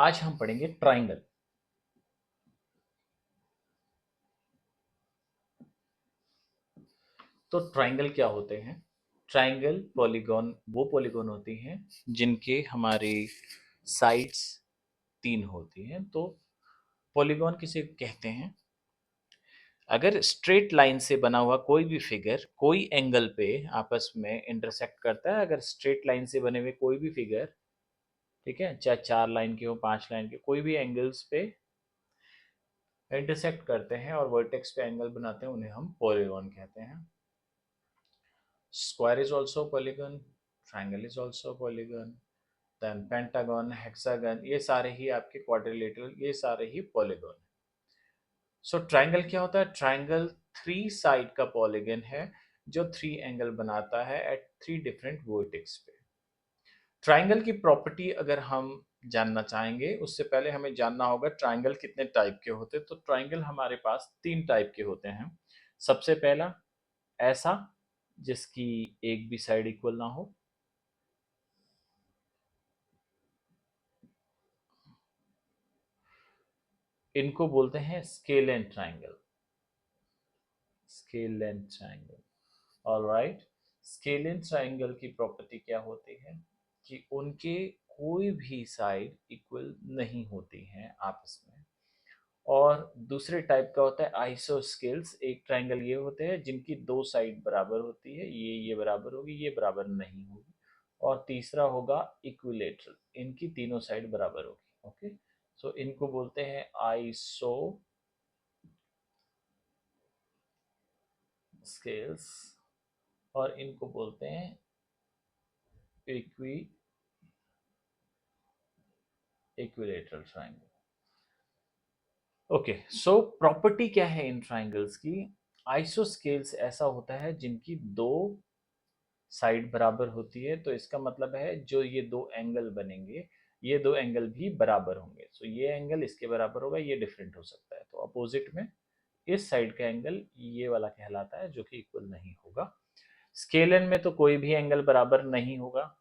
आज हम पढ़ेंगे ट्राइंगल। तो ट्राइंगल क्या होते हैं? ट्राइंगल पॉलीगॉन वो पॉलीगॉन होती हैं जिनके हमारे साइड्स तीन होती हैं। तो पॉलीगॉन किसे कहते हैं? अगर स्ट्रेट लाइन से बना हुआ कोई भी फिगर कोई एंगल पे आपस में इंटरसेक्ट करता है, अगर स्ट्रेट लाइन से बने हुए कोई भी फिगर, ठीक है, चाहे 4 लाइन के हो 5 लाइन के, कोई भी एंगल्स पे इंटरसेक्ट करते हैं और वर्टेक्स पे एंगल बनाते हैं, उन्हें हम पॉलीगॉन कहते हैं। Square is also a polygon, triangle is also a polygon, then pentagon, hexagon, ये सारे ही आपके क्वाड्रिलेटरल, ये सारे ही पॉलीगॉन। सो ट्राइंगल क्या होता है? ट्राइंगल 3 साइड का पॉलीगन है जो 3 एंगल बनाता है एट 3 डिफरेंट वर्टेक्स पे। ट्राइंगल की प्रॉपर्टी अगर हम जानना चाहेंगे, उससे पहले हमें जानना होगा ट्राइंगल कितने टाइप के होते हैं। तो ट्राइंगल हमारे पास 3 टाइप के होते हैं। सबसे पहला ऐसा जिसकी एक भी साइड इक्वल ना हो, इनको बोलते हैं scale and triangle. Scale and triangle, alright. Scale and triangle की प्रॉपर्टी क्या होती है कि उनके कोई भी साइड इक्वल नहीं होती हैं आपस में। और दूसरे टाइप का होता है आइसोस्केल्स। एक ट्राइंगल ये होते हैं जिनकी 2 साइड बराबर होती है, ये बराबर होगी, ये बराबर नहीं होगी। और तीसरा होगा इक्विलेटरल, इनकी तीनों साइड बराबर होगी। ओके, सो इनको बोलते हैं आइसो स्केल्स और इनको बोलते हैं equilateral triangle. Okay, so property क्या है इन ट्राइंगल्स की? आइसोस्केल्स ऐसा होता है जिनकी 2 साइड बराबर होती है। तो इसका मतलब है जो ये 2 एंगल बनेंगे, ये 2 एंगल भी बराबर होंगे। सो ये एंगल इसके बराबर होगा, ये डिफरेंट हो सकता है। तो अपोजिट में इस साइड का एंगल ये वाला कहलाता है जो कि इक्वल नहीं होगा। स्केलन में तो कोई भी एंगल बराबर नहीं होगा,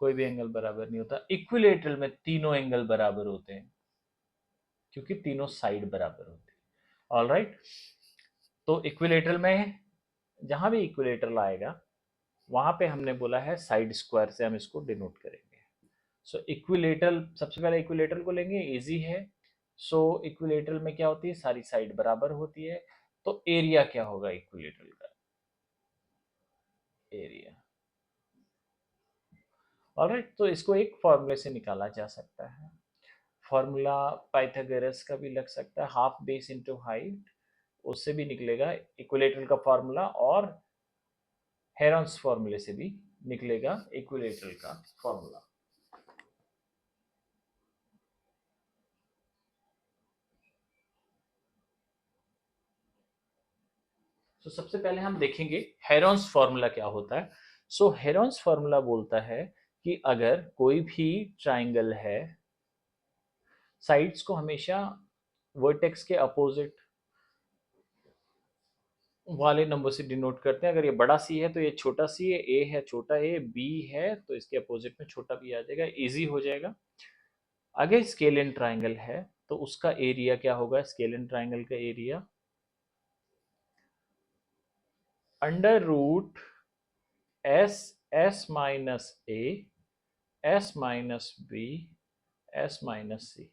कोई भी एंगल बराबर नहीं होता। इक्विलेटरल में तीनों एंगल बराबर होते हैं क्योंकि तीनों साइड बराबर होती है। ऑलराइट, तो इक्विलेटरल में जहां भी इक्विलेटरल आएगा वहां पे हमने बोला है साइड स्क्वायर से हम इसको डिनोट करेंगे। सो इक्विलेटरल, सबसे पहले इक्विलेटरल को लेंगे, इजी है। सो इक्विलेटरल में क्या होती है? सारी साइड बराबर होती है। तो एरिया क्या होगा इक्विलेटरल का? एरिया। ऑलराइट, तो इसको एक फॉर्मूले से निकाला जा सकता है। फॉर्मूला पाइथागोरस का भी लग सकता है, हाफ बेस इनटू हाइट, उससे भी निकलेगा इक्विलेटरल का फॉर्मूला। और हेरॉन्स फॉर्मूले से भी निकलेगा इक्विलेटरल का फॉर्मूला। तो सबसे पहले हम देखेंगे हेरॉन्स फार्मूला क्या होता है। सो हेरॉन्स फार्मूला बोलता है कि अगर कोई भी ट्राइंगल है, साइड्स को हमेशा वर्टेक्स के अपोजिट वाले नंबर से डिनोट करते हैं। अगर ये बड़ा सी है तो ये छोटा सी है, ए है छोटा ए, बी है तो इसके अपोजिट में छोटा बी आ जाएगा, इजी हो जाएगा। अगर स्केल एंड ट्राइंगल है तो उसका एरिया क्या होगा? स्केल एंड ट्राइंगल का area under root s, s minus a, s minus b, s minus c.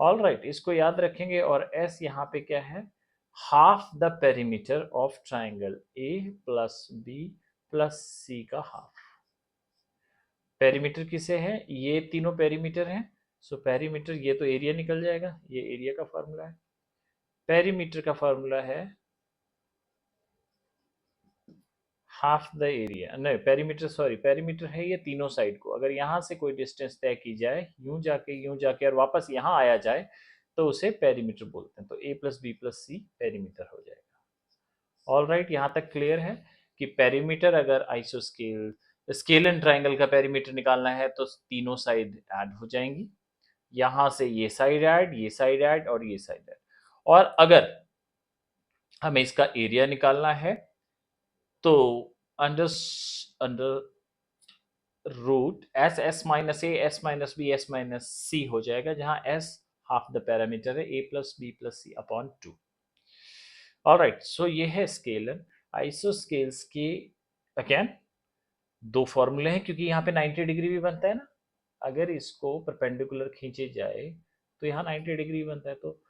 All right, इसको याद रखेंगे। और एस यहाँ पे क्या है? Half the perimeter of triangle a plus b plus c का हाफ। पेरीमीटर किसे है? ये तीनों पेरीमीटर हैं। सो पेरीमीटर, ये तो एरिया निकल जाएगा, ये एरिया का फॉर्मूला है। पेरीमीटर का फॉर्मूला है हाफ द एरिया, नहीं पेरीमीटर, सॉरी पेरीमीटर है ये तीनों साइड को। अगर यहाँ से कोई डिस्टेंस तय की जाए, यूं जाके और वापस यहाँ आया जाए, तो उसे पेरीमीटर बोलते हैं। तो ए प्लस बी प्लस सी पेरीमीटर हो जाएगा। ऑल राइट, यहाँ तक क्लियर है कि पेरीमीटर अगर आइसोस्केल, स्केल एंड ट्राइंगल का पेरीमीटर निकालना है तो तीनों साइड ऐड हो जाएंगी। यहाँ से ये साइड ऐड, ये साइड ऐड और ये साइड ऐड। और अगर हमें इसका एरिया निकालना है तो under under root s s minus a s minus b s minus c हो जाएगा, जहां एस हाफ द पैरामीटर है, a plus b plus c upon two. All right, so ये है स्केलर। आइसोस्केल्स के अगेन दो फॉर्मूले हैं, क्योंकि यहाँ पे 90 डिग्री भी बनता है ना, अगर इसको परपेंडिकुलर खींचे जाए तो यहाँ 90 डिग्री बनता है, तो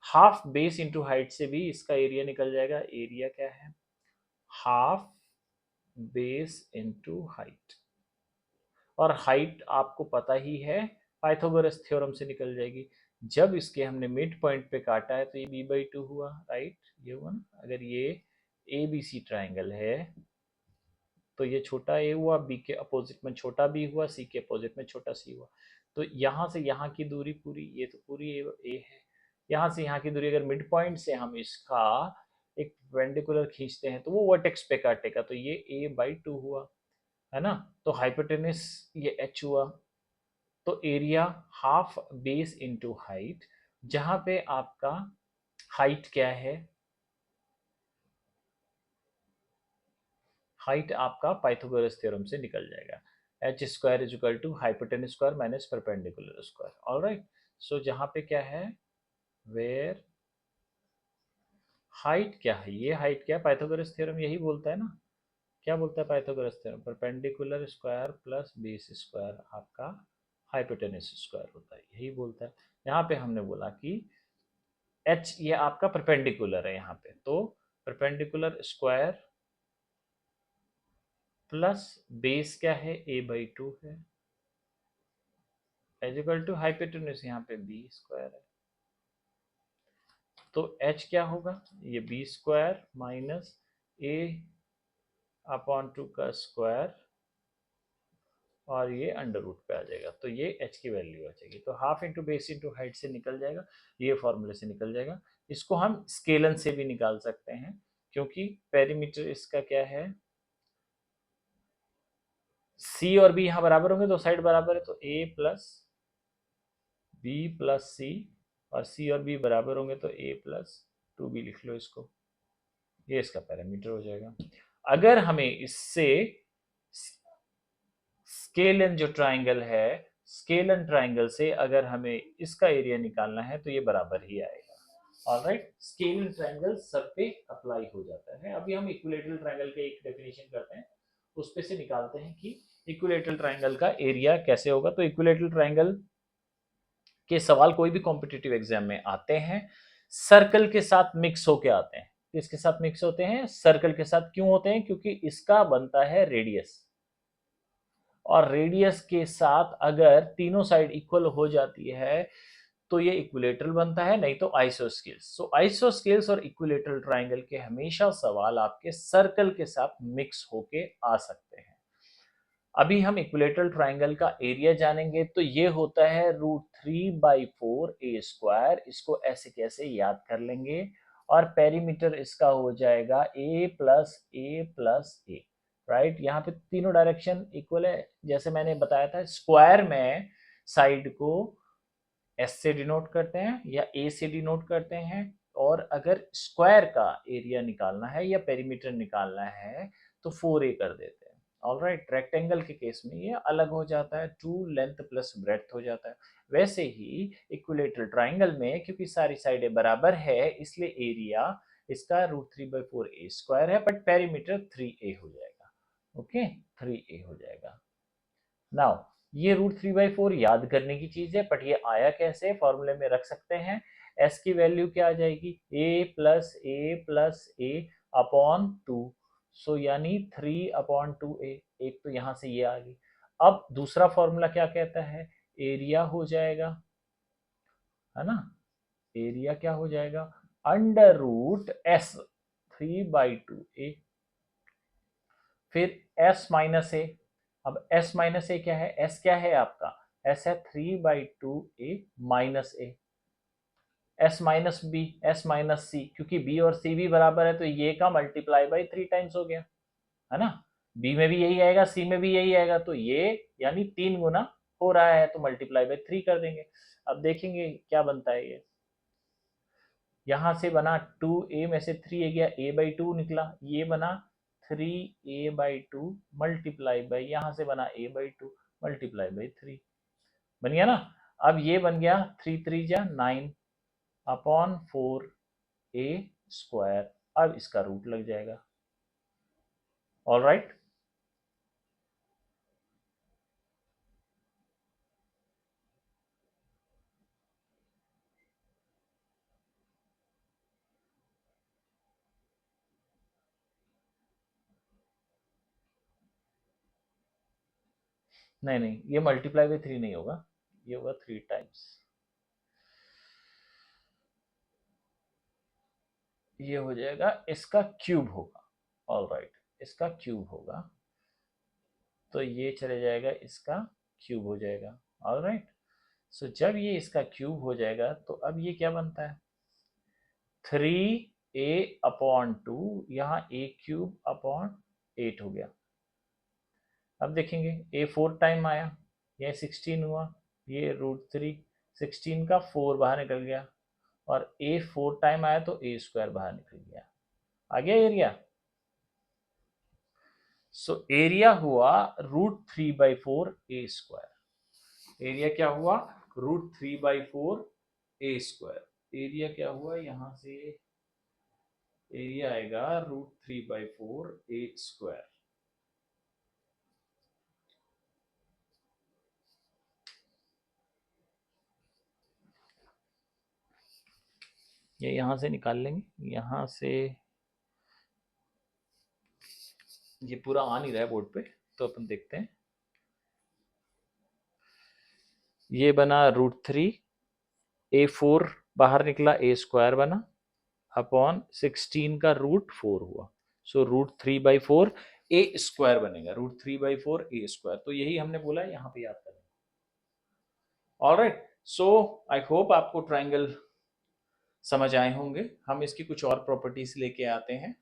हाफ बेस इंटू हाइट से भी इसका एरिया निकल जाएगा। एरिया क्या है? हाफ बेस इंटू हाइट, और हाइट आपको पता ही है, पाइथागोरस थ्योरम से निकल जाएगी। जब इसके हमने मिड पॉइंट पे काटा है तो ये b/2 हुआ, राइट, ये हुआ ना। अगर ये ए बी सी ट्राइंगल है तो ये छोटा ए हुआ, बी के अपोजिट में छोटा बी हुआ, सी के अपोजिट में छोटा सी हुआ। तो यहाँ से यहाँ की दूरी पूरी, ये तो पूरी ए है, यहाँ से यहाँ की दूरी अगर मिड पॉइंट से हम इसका एक परपेंडिकुलर खींचते हैं तो वो वर्टेक्स पे काटेगा, तो ये a/2 हुआ, है ना। तो हाइपोटेनस ये h हुआ, तो area half base into height, जहां पे आपका हाइट क्या है? हाइट आपका पाइथागोरस थ्योरम से निकल जाएगा, h square is equal to hypotenuse square minus perpendicular square. All right, so जहां पे क्या है, वेयर हाइट क्या है, ये हाइट क्या है, पाइथागोरस थ्योरम यही बोलता है ना। क्या बोलता है Pythagoras theorem? Perpendicular square plus base square आपका हाइपोटेनस स्क्वायर होता है, यही बोलता है। यहाँ पे हमने बोला कि एच ये आपका परपेंडिकुलर है यहाँ पे, तो परपेंडिकुलर स्क्वायर प्लस बेस क्या है, a/2 है, इज इक्वल टू हाइपोटेन्यूज यहाँ पे बी स्क्वायर है। तो h क्या होगा, ये बी स्क्वायर माइनस ए अपॉन 2 का स्क्वायर, और ये अंडर रूट पे आ जाएगा, तो ये h की वैल्यू आ जाएगी। तो half into base into height से निकल जाएगा, ये फॉर्मूले से निकल जाएगा। इसको हम स्केलन से भी निकाल सकते हैं, क्योंकि पेरीमीटर इसका क्या है, सी और बी यहाँ बराबर होंगे, दो साइड बराबर है, तो ए प्लस बी प्लस सी, और सी और बी बराबर होंगे तो ए प्लस 2b लिख लो इसको, ये इसका पैरामीटर हो जाएगा। अगर हमें इससे स्केलन जो ट्राइंगल है, स्केलन ट्राइंगल से अगर हमें इसका एरिया निकालना है तो ये बराबर ही आएगा। ऑलराइट, स्केलन ट्राइंगल सब पे अप्लाई हो जाता है। अभी हम इक्विलेटरल ट्राइंगल के एक डेफिनेशन करते हैं, उस पे से निकालते हैं कि इक्विलेटरल ट्राइंगल का एरिया कैसे होगा। तो इक्विलेटरल ट्राइंगल के सवाल कोई भी कॉम्पिटिटिव एग्जाम में आते हैं, सर्कल के साथ मिक्स होके आते हैं। किसके साथ मिक्स होते हैं? सर्कल के साथ। क्यों होते हैं? क्योंकि इसका बनता है रेडियस, और रेडियस के साथ अगर तीनों साइड इक्वल हो जाती है तो ये इक्विलेटरल बनता है, नहीं तो आइसोस्केल्स। सो आइसोस्केल्स और इक्विलेटरल ट्राइंगल के हमेशा सवाल आपके सर्कल के साथ मिक्स होके आ सकते हैं। अभी हम इक्विलेटरल ट्राइंगल का एरिया जानेंगे, तो ये होता है √3/4 a²। इसको ऐसे कैसे याद कर लेंगे, और पेरीमीटर इसका हो जाएगा a plus A plus A, right. यहाँ पे तीनों डायरेक्शन इक्वल है, जैसे मैंने बताया था, स्क्वायर में साइड को एस से डिनोट करते हैं या ए से डिनोट करते हैं, और अगर स्क्वायर का एरिया निकालना है या पेरीमीटर निकालना है तो 4a कर देते हैं। ऑलराइट, रेक्टेंगल के केस में ये अलग हो जाता है, 2 लेंथ प्लस ब्रेड्थ हो जाता है। वैसे ही इक्विलेटरल ट्राइंगल में क्योंकि सारी साइडें बराबर है, इसलिए एरिया इसका √3/4a² है, बट पेरीमीटर 3a हो जाएगा। ओके, 3a हो जाएगा। नाउ ये √3/4 याद करने की चीज है, बट ये आया कैसे, फॉर्मूले में रख सकते हैं। एस की वैल्यू क्या आ जाएगी, a+a+a अपॉन 2, सो यानी 3/2a। एक तो यहां से ये आ गई। अब दूसरा फॉर्मूला क्या कहता है, एरिया हो जाएगा, है ना। एरिया क्या हो जाएगा, √s 3/2a, फिर s माइनस ए। अब s माइनस ए क्या है, s क्या है आपका, s है 3/2a minus a, s minus b, s minus c, क्योंकि b और c भी बराबर है तो ये का मल्टीप्लाई बाई 3 टाइम्स हो गया, है ना। b में भी यही आएगा, c में भी यही आएगा, तो ये यानी 3 गुना हो रहा है, तो मल्टीप्लाई बाई 3 कर देंगे। अब देखेंगे क्या बनता है ये, यहां से बना 2a में से 3 गया, a/2 निकला, ये बना 3a/2 मल्टीप्लाई बाई, यहां से बना a/2 मल्टीप्लाई बाई 3, बन गया ना। अब ये बन गया 3×3 = 9 अपॉन 4a²। अब इसका रूट लग जाएगा। All right. नहीं नहीं, ये मल्टीप्लाई बाई 3 नहीं होगा, ये होगा 3 टाइम्स, ये हो जाएगा, इसका क्यूब होगा। ऑल राइट, इसका क्यूब होगा, तो ये चले जाएगा, इसका क्यूब हो जाएगा। All right. सो जब ये इसका क्यूब हो जाएगा तो अब ये क्या बनता है, 3a/2, यहाँ a³ अपॉन 8 हो गया। अब देखेंगे a 4 टाइम आया, ये 16 हुआ, ये √3, 16 का 4 बाहर निकल गया, और a 4 टाइम आया तो a² बाहर निकल गया। आ गया एरिया। सो एरिया हुआ √3/4 a²। एरिया क्या हुआ, √3/4 a²। एरिया क्या हुआ, यहां से एरिया आएगा √3/4 a²। ये यहां से निकाल लेंगे, यहां से ये पूरा आ नहीं रहा है बोर्ड पे, तो अपन देखते हैं। ये बना √3, a4 बाहर निकला, a² बना, अपॉन 16 का √4 हुआ, सो √3/4 a² बनेगा, √3/4 a²। तो यही हमने बोला है, यहाँ पे याद करें। ऑलराइट। सो आई होप आपको ट्राइंगल समझ आए होंगे। हम इसकी कुछ और प्रॉपर्टीज लेके आते हैं।